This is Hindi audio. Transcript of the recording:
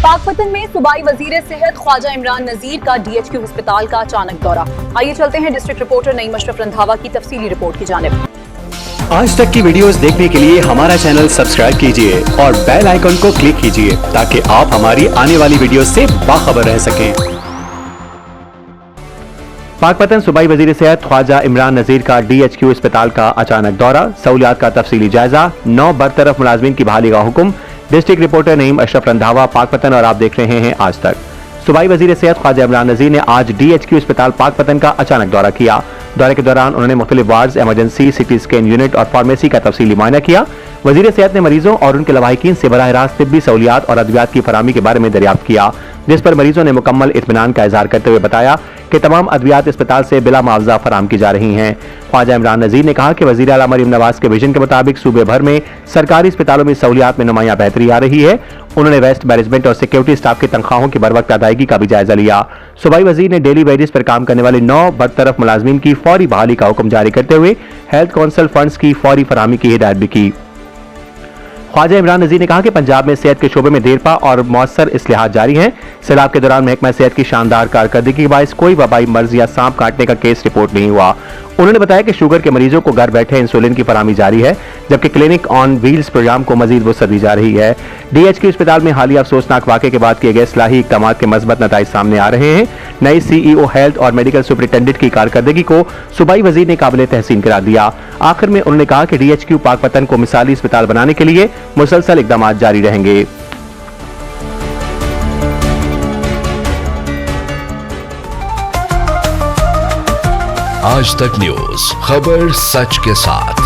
पाकपतन में सूबाई वजीर सेहत ख्वाजा इमरान नजीर का DHQ अस्पताल का अचानक दौरा। आइए चलते हैं डिस्ट्रिक्ट रिपोर्टर नईम अशरफ रंधावा की तफसीली रिपोर्ट की जानिब। आज तक की वीडियोस देखने के लिए हमारा चैनल सब्सक्राइब कीजिए और बेल आइकन को क्लिक कीजिए ताकि आप हमारी आने वाली वीडियोस से बाखबर रह सकें। पाकपतन सूबाई वजीर सेहत ख्वाजा इमरान नजीर का DHQ अस्पताल का अचानक दौरा, सहूलियात का तफसीली जायजा, 9 बरतरफ मुलाजमीन की बहाली का हुक्म। डिस्ट्रिक्ट रिपोर्टर नईम अशरफ रंधावा, पाकपतन, और आप देख रहे हैं आज तक। सूबाई वजीर सेहत ख्वाजा इमरान नजीर ने आज DHQ अस्पताल पाकपतन का अचानक दौरा किया। दौरे के दौरान उन्होंने मुख्तलिफ wards, emergency, CT scan unit और फार्मेसी का तफसीली मुआयना किया। वजीर सेहत ने मरीजों और उनके लवाहिकीन से बराह रास्त तिब्बी सहूलियात और अद्वियात की फराहमी के बारे में दरियाफ्त किया, जिस पर मरीजों ने मुकम्मल इत्मीनान का इजहार करते हुए बताया कि तमाम अद्वियात अस्पताल से बिला मुआवजा फराहम की जा रही हैं। ख्वाजा इमरान नजीर ने कहा कि वजीर आला मरीम नवाज के विजन के मुताबिक सूबे भर में सरकारी अस्पतालों में सहूलियात में नुमाया बेहतरी आ रही है। उन्होंने वेस्ट मैनेजमेंट और सिक्योरिटी स्टाफ की तनख्वाहों की बरवक्त अदायगी का भी जायजा लिया। सूबाई वजीर ने डेली वेजेस पर काम करने वाले 9 बरतरफ मुलाजमीन की फौरी बहाली का हुक्म जारी करते हुए हेल्थ काउंसिल फंड्स की फौरी फराहमी की हिदायत भी की। ख्वाजा इमरान नजीर ने कहा कि पंजाब में सेहत के शोबे में देरपा और मौसर इस्लाहात जारी हैं। सैलाब के दौरान महकमा सेहत की शानदार कारकर्दगी के बायस कोई वबाई मर्ज या सांप काटने का केस रिपोर्ट नहीं हुआ। उन्होंने बताया कि शुगर के मरीजों को घर बैठे इंसुलिन की फराहमी जारी है, जबकि क्लिनिक ऑन व्हील्स प्रोग्राम को मजीद वुसअत दी जा रही है। DHQ अस्पताल में हालिया अफसोसनाक वाक़े के बाद किए गए इस्लाही इक़दाम के मज़बूत नताइज सामने आ रहे हैं। नई CEO हेल्थ और मेडिकल सुपरिटेंडेंट की कारकर्दगी को सूबाई वजीर ने काबिल तहसीन करार दिया। आखिर में उन्होंने कहा कि DHQ पाकपतन को मिसाली अस्पताल बनाने के लिए मुसलसल इक़दाम जारी रहेंगे। आज तक न्यूज, खबर सच के साथ।